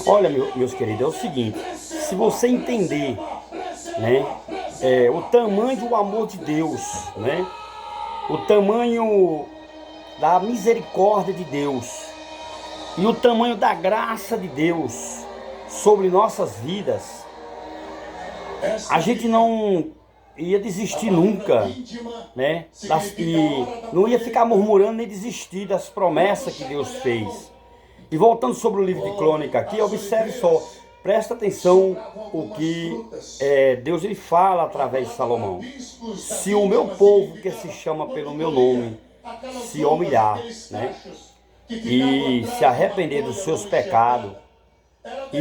Olha, meus queridos, é o seguinte, se você entender, né, o tamanho do amor de Deus, né, o tamanho da misericórdia de Deus e o tamanho da graça de Deus sobre nossas vidas, a gente não ia desistir nunca, né? E não ia ficar murmurando nem desistir das promessas que Deus fez. E voltando sobre o livro de Crônica aqui, observe só, presta atenção o que Deus ele fala através de Salomão. Se o meu povo que se chama pelo meu nome se humilhar, né? E se arrepender dos seus pecados e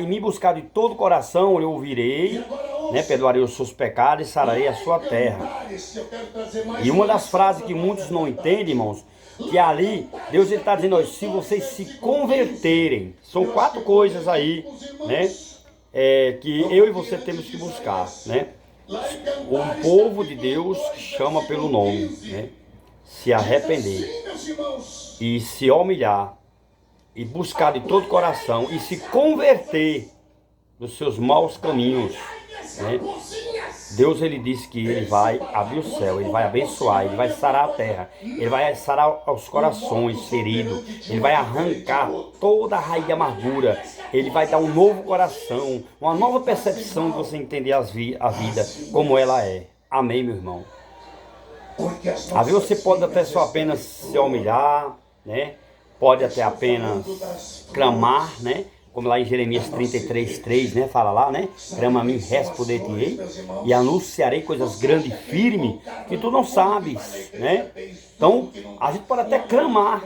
me buscar de todo o coração, eu ouvirei, né, perdoarei os seus pecados e sararei a sua terra. E uma das frases que muitos não entendem, irmãos, que ali Deus está dizendo, ó, se vocês se converterem, são 4 coisas aí, né, que eu e você temos que buscar, né? O povo de Deus chama pelo nome, né? Se arrepender e se humilhar e buscar de todo o coração e se converter dos seus maus caminhos, né? Deus ele disse que ele vai abrir o céu, ele vai abençoar, ele vai sarar a terra, ele vai sarar os corações feridos, ele vai arrancar toda a raiz de amargura, ele vai dar um novo coração, uma nova percepção de você entender a vida como ela é. Amém, meu irmão? Às vezes você pode até só apenas se humilhar, né? Pode até apenas clamar, né? Como lá em Jeremias 33:3, né? Fala lá, né? Clama a mim, responder-te-ei, e anunciarei coisas grandes e firmes que tu não sabes, né? Então, a gente pode até clamar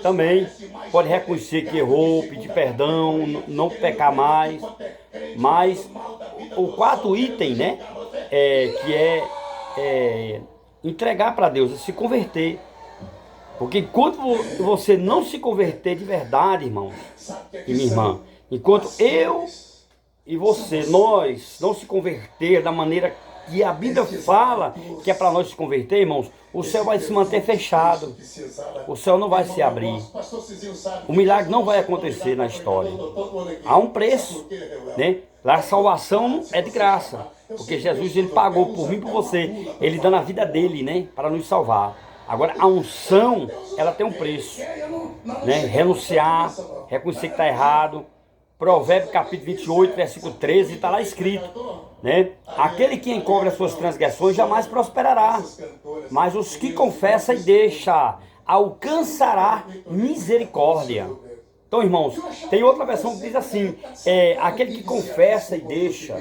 também, pode reconhecer que errou, pedir perdão, não pecar mais, mas o 4 item, né? Entregar para Deus, se converter. Porque enquanto você não se converter de verdade, irmão e minha irmã, enquanto eu e você, nós, não se converter da maneira que a Bíblia fala que é para nós se converter, irmãos, o céu vai se manter fechado, o céu não vai se abrir, o milagre não vai acontecer na história. Há um preço, né? A salvação é de graça, porque Jesus ele pagou por mim e por você, ele dando a vida dele, né, para nos salvar. Agora, a unção, ela tem um preço, né? Renunciar, reconhecer que está errado. Provérbios capítulo 28, versículo 13, está lá escrito, né? Aquele que encobre as suas transgressões jamais prosperará, mas os que confessam e deixam alcançará misericórdia. Então, irmãos, tem outra versão que diz assim, aquele que confessa e deixa,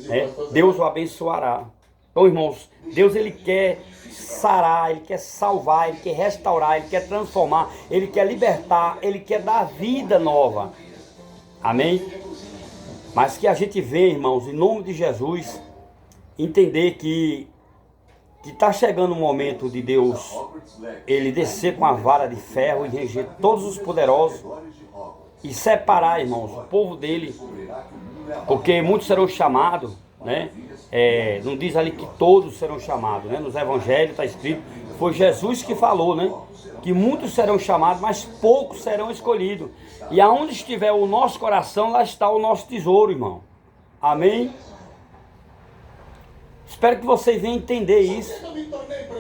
né, Deus o abençoará. Então, irmãos, Deus ele quer sarar, ele quer salvar, ele quer restaurar, ele quer transformar, ele quer libertar, ele quer dar vida nova. Amém? Mas que a gente venha, irmãos, em nome de Jesus, entender que está chegando o momento de Deus, ele descer com a vara de ferro e reger todos os poderosos e separar, irmãos, o povo dele, porque muitos serão chamados, né? Não diz ali que todos serão chamados, né? Nos evangelhos está escrito, foi Jesus que falou, né? Que muitos serão chamados, mas poucos serão escolhidos. E aonde estiver o nosso coração, lá está o nosso tesouro, irmão. Amém? Espero que você venha entender isso.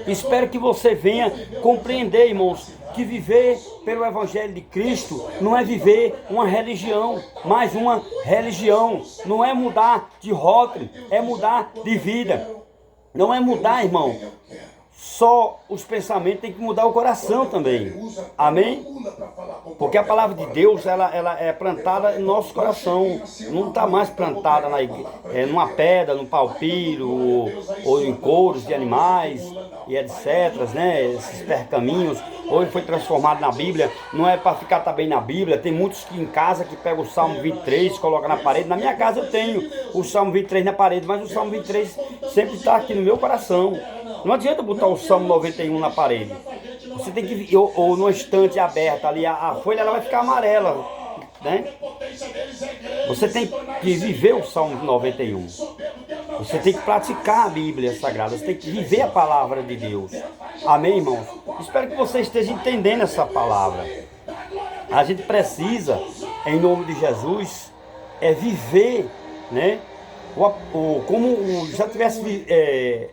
Espero que você venha compreender, irmãos, que viver pelo Evangelho de Cristo não é viver uma religião, mas uma religião. Não é mudar de rótulo, é mudar de vida. Não é mudar, irmão, só os pensamentos, tem que mudar o coração também. Amém? Porque a palavra de Deus, ela é plantada em nosso coração. Não está mais plantada numa pedra, num palpiro, ou em couros de animais, e etc, né? Esses pergaminhos. Hoje foi transformado na Bíblia. Não é para ficar também na Bíblia. Tem muitos que em casa que pegam o Salmo 23, colocam na parede. Na minha casa eu tenho o Salmo 23 na parede, mas o Salmo 23 sempre está aqui no meu coração. Não adianta botar o Salmo 91 na parede. Você tem que, ou numa estante aberta ali, a folha ela vai ficar amarela, né? Você tem que viver o Salmo 91. Você tem que praticar a Bíblia Sagrada. Você tem que viver a palavra de Deus. Amém, irmãos? Espero que você esteja entendendo essa palavra. A gente precisa em nome de Jesus, é viver, né? Como já estivesse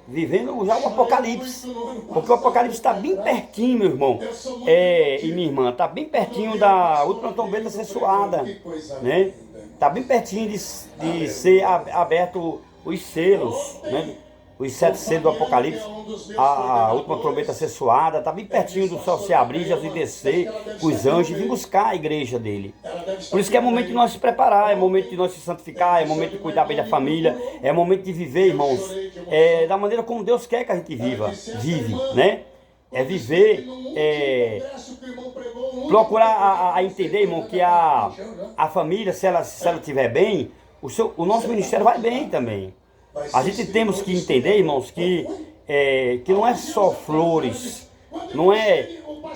vivendo já o Apocalipse. Porque o Apocalipse está bem pertinho, meu irmão e minha irmã. Está bem pertinho da última trombeta ser soada, né? Está bem pertinho de ser aberto os selos, né? Os 7 selos do Apocalipse, a última trombeta ser soada, está bem pertinho do céu se abrir, Jesus descer, os anjos, e vir buscar a igreja dele. Por isso que é momento de nós se preparar, é momento de nós se santificar, é momento de cuidar bem da família, é momento de viver, irmãos, da maneira como Deus quer que a gente vive, né? É viver, procurar a entender, irmão, que a família, se ela estiver bem, o nosso ministério vai bem também. A gente temos que entender, irmãos, que não é só flores, não é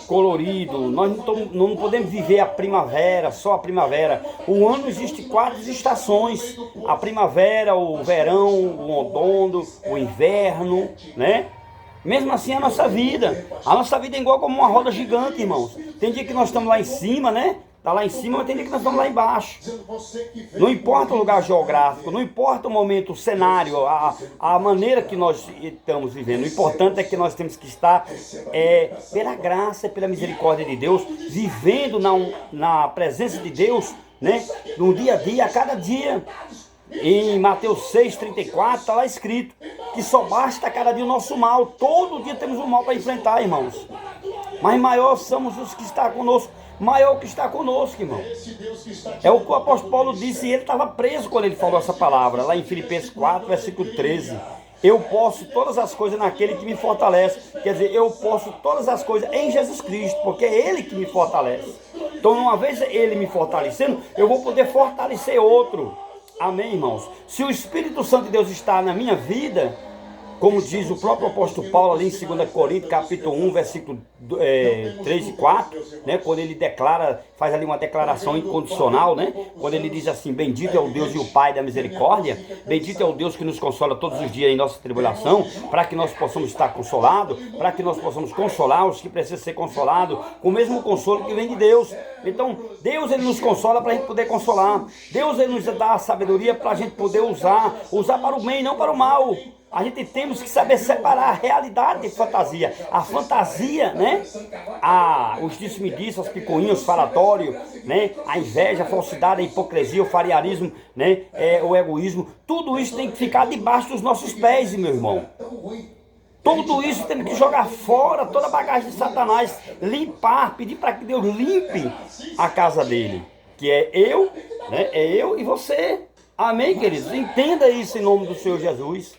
colorido, nós não podemos viver a primavera, só a primavera. O ano existe 4 estações: a primavera, o verão, o outono, o inverno, né? Mesmo assim a nossa vida é igual como uma roda gigante, irmãos. Tem dia que nós estamos lá em cima, né? Está lá em cima, mas tem dia que nós estamos lá embaixo. Não importa o lugar geográfico, não importa o momento, o cenário, a maneira que nós estamos vivendo. O importante é que nós temos que estar pela graça e pela misericórdia de Deus, vivendo na presença de Deus, né? No dia a dia, a cada dia. Em Mateus 6,34 está lá escrito que só basta cada dia o nosso mal. Todo dia temos um mal para enfrentar, irmãos. Mas maior somos os que estão conosco. Maior que está conosco, irmão. É o que o apóstolo Paulo disse, e ele estava preso quando ele falou essa palavra, lá em Filipenses 4, versículo 13. Eu posso todas as coisas naquele que me fortalece. Quer dizer, eu posso todas as coisas em Jesus Cristo, porque é Ele que me fortalece. Então, uma vez Ele me fortalecendo, eu vou poder fortalecer outro. Amém, irmãos? Se o Espírito Santo de Deus está na minha vida, como diz o próprio apóstolo Paulo ali em 2 Coríntios, capítulo 1, versículo 3 e 4, né? Quando ele faz ali uma declaração incondicional, né? Quando ele diz assim: bendito é o Deus e o Pai da misericórdia, bendito é o Deus que nos consola todos os dias em nossa tribulação, para que nós possamos estar consolados, para que nós possamos consolar os que precisam ser consolados, com o mesmo consolo que vem de Deus. Então, Deus ele nos consola para a gente poder consolar. Deus ele nos dá a sabedoria para a gente poder usar para o bem, não para o mal. A gente temos que saber separar a realidade de fantasia. A fantasia, né? Os disse-me-disse, as picuinhas, os falatórios, né? A inveja, a falsidade, a hipocrisia, o fariarismo, né? O egoísmo. Tudo isso tem que ficar debaixo dos nossos pés, meu irmão. Tudo isso temos que jogar fora, toda a bagagem de Satanás, limpar, pedir para que Deus limpe a casa dele, que é eu, né? É eu e você. Amém, queridos? Entenda isso em nome do Senhor Jesus.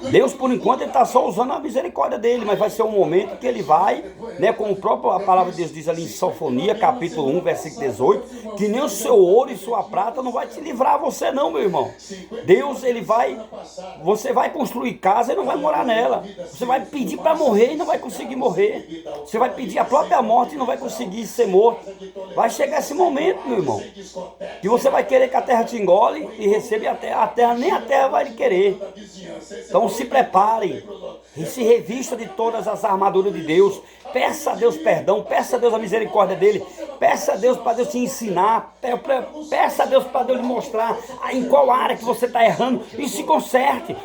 Deus, por enquanto, ele está só usando a misericórdia dele, mas vai ser um momento que ele vai, né, como a palavra de Deus diz ali em Sofonia, capítulo 1, versículo 18, que nem o seu ouro e sua prata não vai te livrar você não, meu irmão. Deus, você vai construir casa e não vai morar nela. Você vai pedir para morrer e não vai conseguir morrer. Você vai pedir a própria morte e não vai conseguir ser morto. Vai chegar esse momento, meu irmão, que você vai querer que a terra te engole e recebe a terra, nem a terra vai lhe querer. Então se preparem e se revista de todas as armaduras de Deus. Peça a Deus perdão, peça a Deus a misericórdia dele, peça a Deus para Deus te ensinar, peça a Deus para Deus lhe mostrar em qual área que você está errando e se conserte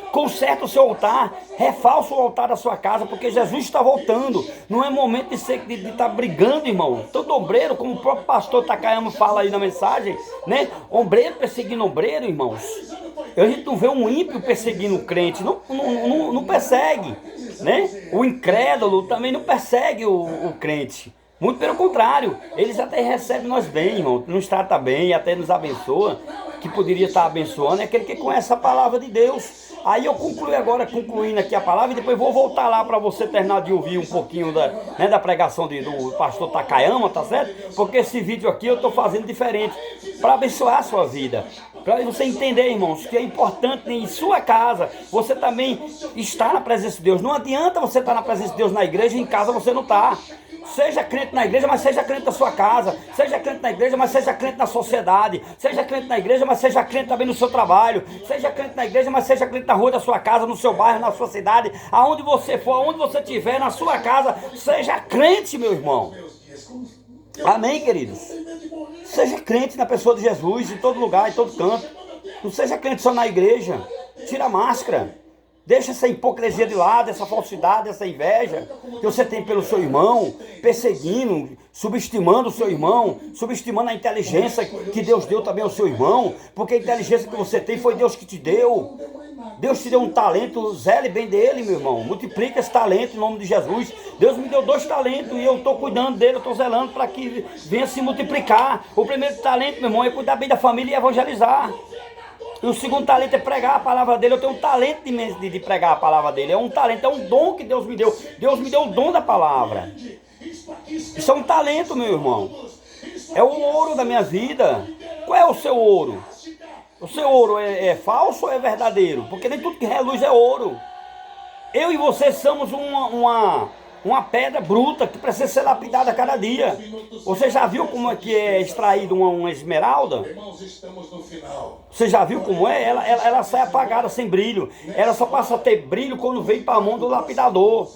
o seu altar, refalsa o altar da sua casa, porque Jesus está voltando. Não é momento de estar brigando, irmão. Todo obreiro, como o próprio pastor Takayama fala aí na mensagem, né? Obreiro perseguindo obreiro, irmãos. A gente não vê um ímpio perseguindo um crente, não persegue, né? O incrédulo também não persegue o crente. Muito pelo contrário, eles até recebem nós bem, irmão, nos trata bem, até nos abençoa. Que poderia estar abençoando é aquele que conhece a palavra de Deus. Aí eu concluindo aqui a palavra, e depois vou voltar lá para você terminar de ouvir um pouquinho da pregação do pastor Takayama, tá certo? Porque esse vídeo aqui eu estou fazendo diferente, para abençoar a sua vida. Para você entender, irmãos, que é importante em sua casa você também estar na presença de Deus. Não adianta você estar na presença de Deus na igreja e em casa você não está. Seja crente na igreja, mas seja crente na sua casa. Seja crente na igreja, mas seja crente na sociedade. Seja crente na igreja, mas seja crente também no seu trabalho. Seja crente na igreja, mas seja crente na rua da sua casa, no seu bairro, na sua cidade. Aonde você for, aonde você estiver, na sua casa, seja crente, meu irmão. Amém, queridos? Seja crente na pessoa de Jesus, em todo lugar, em todo canto. Não seja crente só na igreja. Tira a máscara. Deixa essa hipocrisia de lado, essa falsidade, essa inveja que você tem pelo seu irmão, perseguindo, subestimando o seu irmão, subestimando a inteligência que Deus deu também ao seu irmão, porque a inteligência que você tem foi Deus que te deu. Deus te deu um talento, zele bem dele, meu irmão. Multiplica esse talento em nome de Jesus. Deus me deu 2 talentos e eu estou cuidando dele, eu estou zelando para que venha se multiplicar. O primeiro talento, meu irmão, é cuidar bem da família e evangelizar. E o segundo talento é pregar a palavra dele. Eu tenho um talento de pregar a palavra dele. É um talento, é um dom que Deus me deu. Deus me deu o dom da palavra. Isso é um talento, meu irmão. É o ouro da minha vida. Qual é o seu ouro? O seu ouro é falso ou é verdadeiro? Porque nem tudo que reluz é ouro. Eu e você somos uma pedra bruta que precisa ser lapidada a cada dia. Você já viu como é que é extraído uma esmeralda? Você já viu como é? Ela sai apagada, sem brilho. Ela só passa a ter brilho quando vem para a mão do lapidador.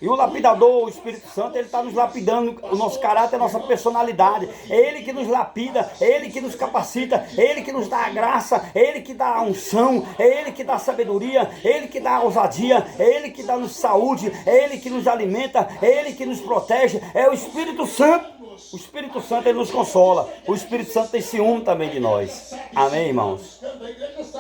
E o lapidador, o Espírito Santo, ele está nos lapidando o nosso caráter, a nossa personalidade. É Ele que nos lapida, é Ele que nos capacita, é Ele que nos dá a graça, é Ele que dá a unção, é Ele que dá a sabedoria, é Ele que dá a ousadia, é Ele que dá-nos saúde, é Ele que nos alimenta, é Ele que nos protege, é o Espírito Santo. O Espírito Santo, ele nos consola. O Espírito Santo tem ciúme também de nós. Amém, irmãos?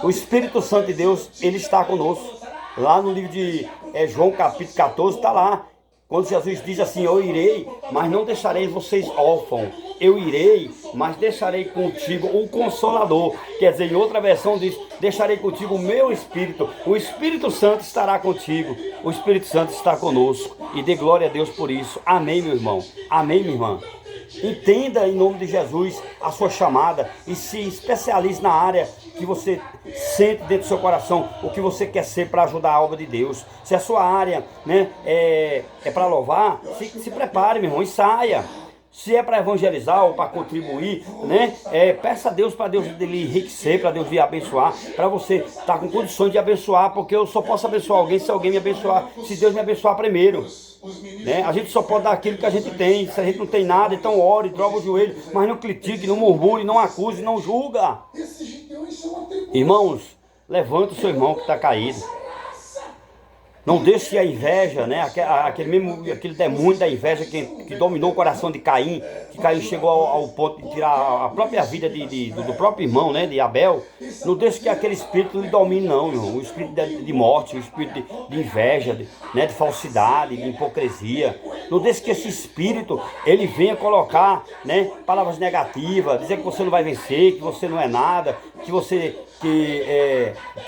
O Espírito Santo de Deus, ele está conosco. Lá no livro de João capítulo 14, está lá. Quando Jesus diz assim, eu irei, mas não deixarei vocês órfãos. Eu irei, mas deixarei contigo o Consolador. Quer dizer, em outra versão diz, deixarei contigo o meu Espírito. O Espírito Santo estará contigo. O Espírito Santo está conosco. E dê glória a Deus por isso. Amém, meu irmão. Amém, minha irmã. Entenda em nome de Jesus a sua chamada e se especialize na área que você sente dentro do seu coração, o que você quer ser para ajudar a obra de Deus. Se a sua área, né, é para louvar, se prepare, meu irmão, e saia. Se é para evangelizar ou para contribuir, né? Peça a Deus para Deus lhe enriquecer, para Deus lhe abençoar, para você estar com condições de abençoar, porque eu só posso abençoar alguém se alguém me abençoar, se Deus me abençoar primeiro. Né? A gente só pode dar aquilo que a gente tem. Se a gente não tem nada, então ore, dobra o joelho, mas não critique, não murmure, não acuse, não julga. Irmãos, levanta o seu irmão que está caído. Não deixe a inveja, né? Aquele demônio da inveja que dominou o coração de Caim, que Caim chegou ao ponto de tirar a própria vida do próprio irmão, né? De Abel. Não deixe que aquele espírito lhe domine, não, irmão. O espírito de morte, o espírito de inveja, de falsidade, de hipocrisia. Não deixe que esse espírito, ele venha colocar, né, palavras negativas, dizer que você não vai vencer, que você não é nada, que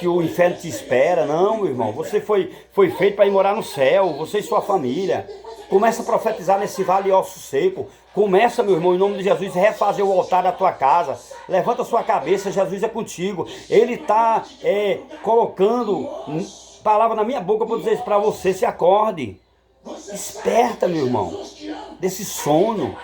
o inferno te espera. Não, meu irmão, você foi feito para ir morar no céu, você e sua família. Começa a profetizar nesse vale de osso seco. Começa, meu irmão, em nome de Jesus, refazer o altar da tua casa. Levanta a sua cabeça, Jesus é contigo. Ele está colocando palavra na minha boca para dizer isso para você. Se acorde, desperta, meu irmão, desse sono.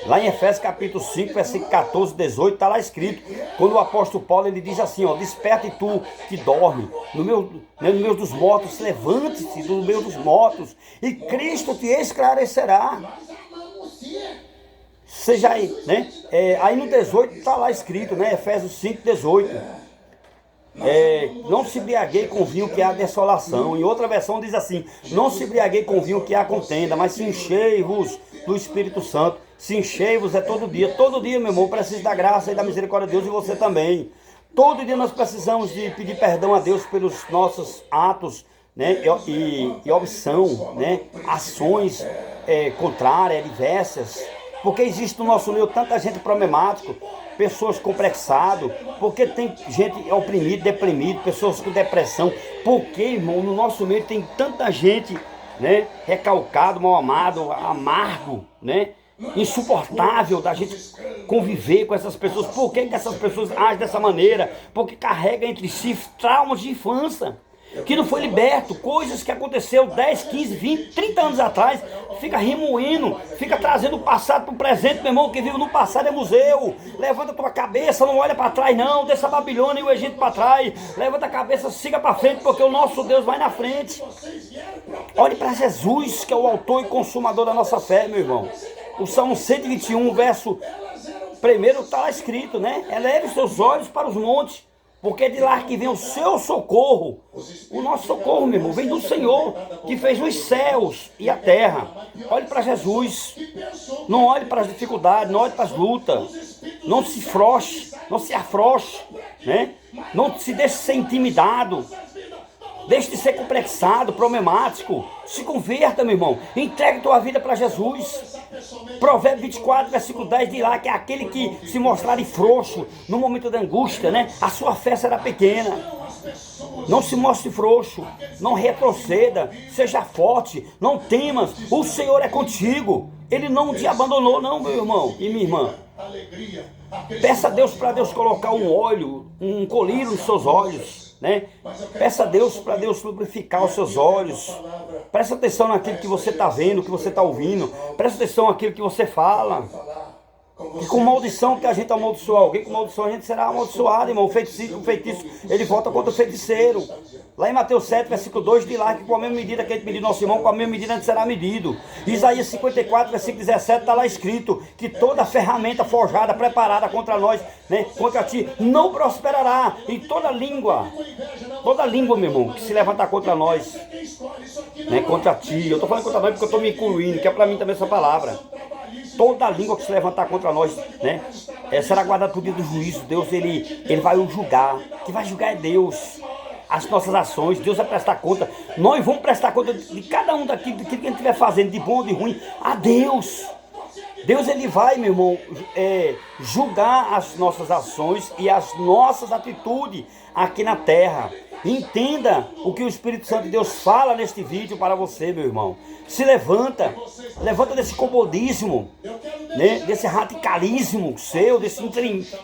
Lá em Efésios capítulo 5, versículo 14, 18, está lá escrito, quando o apóstolo Paulo, ele diz assim, ó, desperta e tu que dorme, no meio dos mortos, levante-se do meio dos mortos, e Cristo te esclarecerá. Seja aí, né? Aí no 18 está lá escrito, né? Efésios 5, 18. Não se embriaguei com vinho que há desolação. Em outra versão diz assim, não se embriaguei com vinho que há contenda, mas se enchei-vos do Espírito Santo. Se enchei-vos todo dia, meu irmão, precisa da graça e da misericórdia de Deus, e você também. Todo dia nós precisamos de pedir perdão a Deus pelos nossos atos, né, e opção, né, ações contrárias, diversas, porque existe no nosso meio tanta gente problemática, pessoas complexadas, porque tem gente oprimida, deprimida, pessoas com depressão, porque, irmão, no nosso meio tem tanta gente, né, recalcado, mal amado, amargo, né, insuportável da gente conviver com essas pessoas. Por que essas pessoas agem dessa maneira? Porque carregam entre si traumas de infância, que não foi liberto, coisas que aconteceu 10, 15, 20, 30 anos atrás, fica remoendo, fica trazendo o passado para o presente, meu irmão. Que vive no passado é museu. Levanta a tua cabeça, não olha para trás não, deixa a Babilônia e o Egito para trás, levanta a cabeça, siga para frente, porque o nosso Deus vai na frente. Olhe para Jesus, que é o autor e consumador da nossa fé, meu irmão. O Salmo 121, verso 1, está lá escrito, né? Eleve seus olhos para os montes, porque é de lá que vem o seu socorro. O nosso socorro, meu irmão, vem do Senhor, que fez os céus e a terra. Olhe para Jesus. Não olhe para as dificuldades, não olhe para as lutas. Não se frouxe, não se afrouxe, né? Não se deixe ser intimidado. Deixe de ser complexado, problemático. Se converta, meu irmão. Entregue tua vida para Jesus. Provérbios 24, versículo 10 diz lá que é aquele que se mostrar frouxo no momento da angústia, né? A sua fé será pequena. Não se mostre frouxo. Não retroceda. Seja forte. Não temas. O Senhor é contigo. Ele não te abandonou, não, meu irmão e minha irmã. Peça a Deus para Deus colocar um óleo, um colírio nos seus olhos, né? Peça a Deus para Deus lubrificar os seus olhos. Presta atenção naquilo que você está vendo, que você está ouvindo. Presta atenção naquilo que você fala. E com maldição que a gente amaldiçoa alguém, com maldição a gente será amaldiçoado, irmão. O feitiço, ele volta contra o feiticeiro. Lá em Mateus 7, versículo 2, diz lá que com a mesma medida que a gente medir nosso irmão, com a mesma medida a gente será medido. Isaías 54, versículo 17, está lá escrito que toda ferramenta forjada, preparada contra nós, né, contra ti, não prosperará. E toda língua, meu irmão, que se levantar contra nós, né, contra ti, eu estou falando contra nós porque eu estou me incluindo, que é para mim também essa palavra. Toda língua que se levantar contra nós, né, será guardada por dia do juízo. Deus, ele vai julgar. Quem vai julgar é Deus. As nossas ações, Deus vai prestar conta. Nós vamos prestar conta de cada um daquilo que a gente estiver fazendo, de bom ou de ruim, a Deus. Deus, ele vai, meu irmão, julgar as nossas ações e as nossas atitudes aqui na terra. Entenda o que o Espírito Santo de Deus fala neste vídeo para você, meu irmão. Se levanta desse comodismo, né? Desse radicalismo seu, desse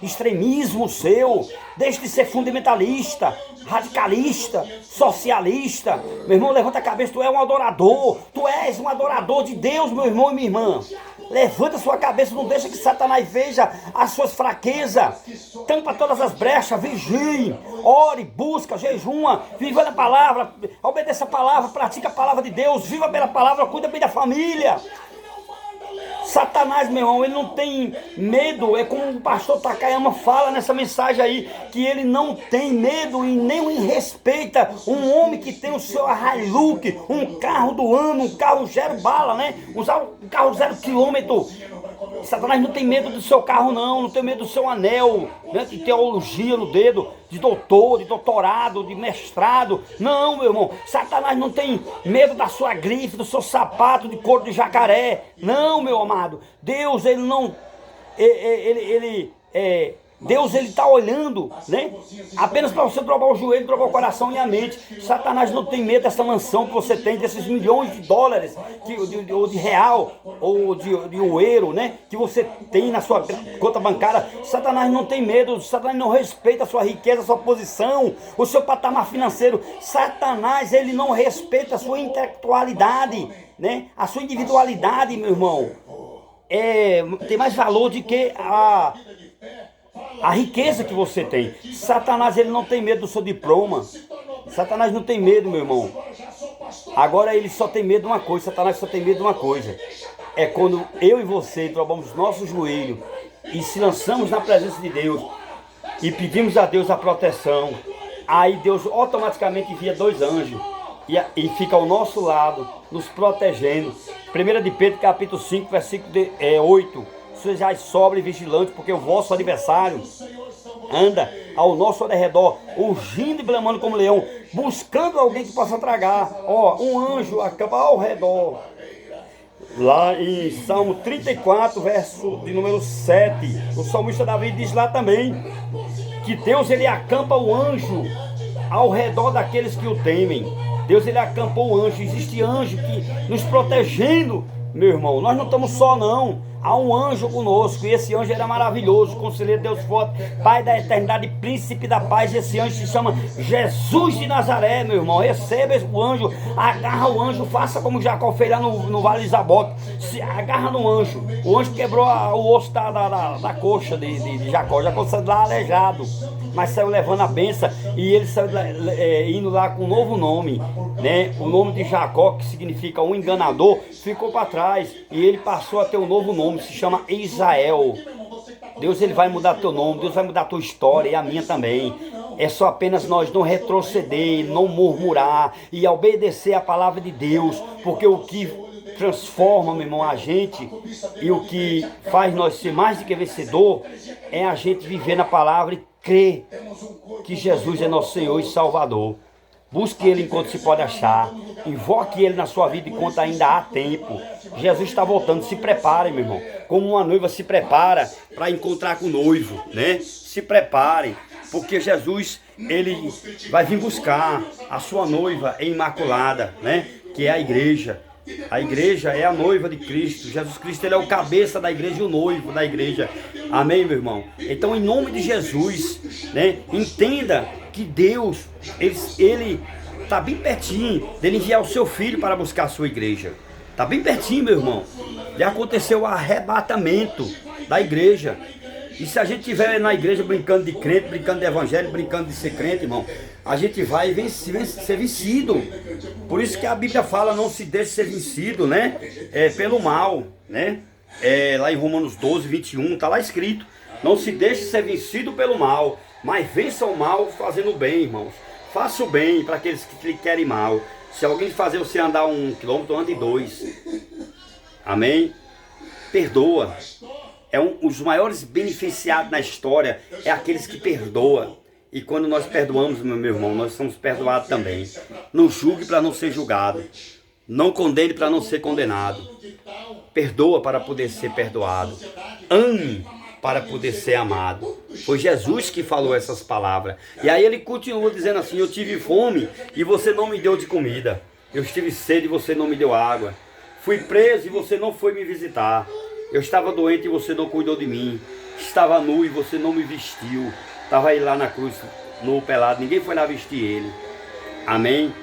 extremismo seu. Deixe de ser fundamentalista, radicalista, socialista. Meu irmão, levanta a cabeça, tu és um adorador. Tu és um adorador de Deus, meu irmão e minha irmã. Levanta sua cabeça, não deixa que Satanás veja as suas fraquezas. Tampa todas as brechas, vigie, ore, busca, jejuma, viva a palavra, obedeça a palavra, pratica a palavra de Deus, viva pela palavra, cuida bem da família. Satanás, meu irmão, ele não tem medo, é como o pastor Takayama fala nessa mensagem aí, que ele não tem medo e nem respeita um homem que tem o seu Hilux, um carro do ano, um carro zero bala, né? Um carro 0 quilômetro. Satanás não tem medo do seu carro, não tem medo do seu anel, né, de teologia no dedo, de doutor, de doutorado, de mestrado. Não, meu irmão, Satanás não tem medo da sua grife, do seu sapato de couro de jacaré. Não, meu amado, Deus, ele não, Deus, ele está olhando, né? Apenas para você dobrar o joelho, dobrar o coração e a mente. Satanás não tem medo dessa mansão que você tem, desses milhões de dólares, ou de real, ou de euro, né? Que você tem na sua conta bancária. Satanás não tem medo, Satanás não respeita a sua riqueza, a sua posição, o seu patamar financeiro. Satanás, ele não respeita a sua intelectualidade, né? A sua individualidade, meu irmão. Tem mais valor do que a riqueza que você tem. Satanás, ele não tem medo do seu diploma. Satanás não tem medo, meu irmão. Agora ele só tem medo de uma coisa. Satanás só tem medo de uma coisa. É quando eu e você dobramos nossos joelhos e se lançamos na presença de Deus e pedimos a Deus a proteção. Aí Deus automaticamente envia 2 anjos e fica ao nosso lado, nos protegendo. 1 de Pedro, capítulo 5, versículo 8. Sejais sóbrios e vigilantes, porque o vosso adversário anda ao nosso redor, urgindo e bramando como leão, buscando alguém que possa tragar. Um anjo acampa ao redor. Lá em Salmo 34, verso de número 7, o salmista Davi diz lá também que Deus, ele acampa o anjo ao redor daqueles que o temem. Deus, ele acampou o anjo. Existe anjo que nos protegendo, meu irmão. Nós não estamos só, não. Há um anjo conosco, e esse anjo era maravilhoso, conselheiro Deus forte, Pai da eternidade, príncipe da paz. Esse anjo se chama Jesus de Nazaré, meu irmão. Receba o anjo, agarra o anjo, faça como Jacó fez lá no Vale de Zaboque. Se agarra no anjo. O anjo quebrou o osso da coxa de Jacó. Jacó saiu lá aleijado, mas saiu levando a bênção, e ele saiu indo lá com um novo nome. né? O nome de Jacó, que significa um enganador, ficou para trás e ele passou a ter um novo nome, se chama Israel. Deus, ele vai mudar teu nome, Deus vai mudar a tua história e a minha também. É só apenas nós não retroceder, não murmurar e obedecer a palavra de Deus, porque o que transforma, meu irmão, a gente e o que faz nós ser mais do que vencedor é a gente viver na palavra e crer que Jesus é nosso Senhor e Salvador. Busque Ele enquanto se pode achar. Invoque Ele na sua vida enquanto ainda há tempo. Jesus está voltando. Se prepare, meu irmão. Como uma noiva se prepara para encontrar com o noivo, né? Se prepare, porque Jesus, Ele vai vir buscar a sua noiva imaculada, né? Que é a igreja. A igreja é a noiva de Cristo. Jesus Cristo, ele é o cabeça da igreja e o noivo da igreja. Amém, meu irmão? Então, em nome de Jesus, né? Entenda que Deus, ele está bem pertinho dele enviar o seu filho para buscar a sua igreja. Está bem pertinho, meu irmão. Já aconteceu o arrebatamento da igreja. E se a gente estiver na igreja brincando de crente, brincando de evangelho, brincando de ser crente, irmão, a gente vai ser vencido. Por isso que a Bíblia fala, não se deixe ser vencido, né? Pelo mal, né? Lá em Romanos 12, 21, está lá escrito. Não se deixe ser vencido pelo mal, mas vença o mal fazendo o bem, irmãos. Faça o bem para aqueles que lhe querem mal. Se alguém fazer você andar 1 quilômetro, ande 2. Amém? Perdoa. Os maiores beneficiados na história é aqueles que perdoam. E quando nós perdoamos, meu irmão, nós somos perdoados também. Não julgue para não ser julgado. Não condene para não ser condenado. Perdoa para poder ser perdoado. Ame para poder ser amado. Foi Jesus que falou essas palavras. E aí ele continuou dizendo assim: eu tive fome e você não me deu de comida. Eu estive sede e você não me deu água. Fui preso e você não foi me visitar. Eu estava doente e você não cuidou de mim. Estava nu e você não me vestiu. Estava ele lá na cruz, nu, pelado. Ninguém foi lá vestir ele. Amém?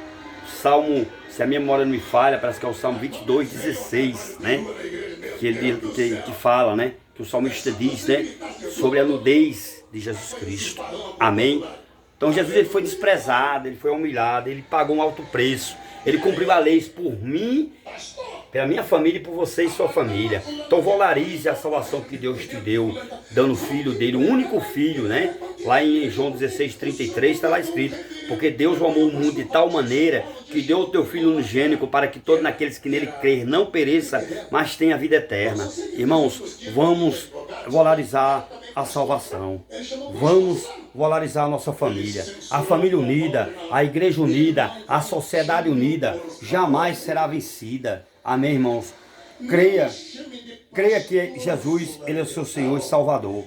Salmo, se a minha memória não me falha, parece que é o Salmo 22, 16, né? Que fala, né? Que o salmista diz, né? Sobre a nudez de Jesus Cristo. Amém? Então Jesus, ele foi desprezado, ele foi humilhado, ele pagou um alto preço. Ele cumpriu a lei por mim, pela minha família e por você e sua família. Então valorize a salvação que Deus te deu, dando o filho dele, o único filho, né? Lá em João 16, 33 está lá escrito: porque Deus amou o mundo de tal maneira que deu o teu filho unigênito para que todos aqueles que nele crer não pereça, mas tenha vida eterna. Irmãos, vamos valorizar a salvação. Vamos valorizar a nossa família. A família unida, a igreja unida, a sociedade unida jamais será vencida. Amém, irmãos? Creia que Jesus, ele é o seu Senhor e Salvador.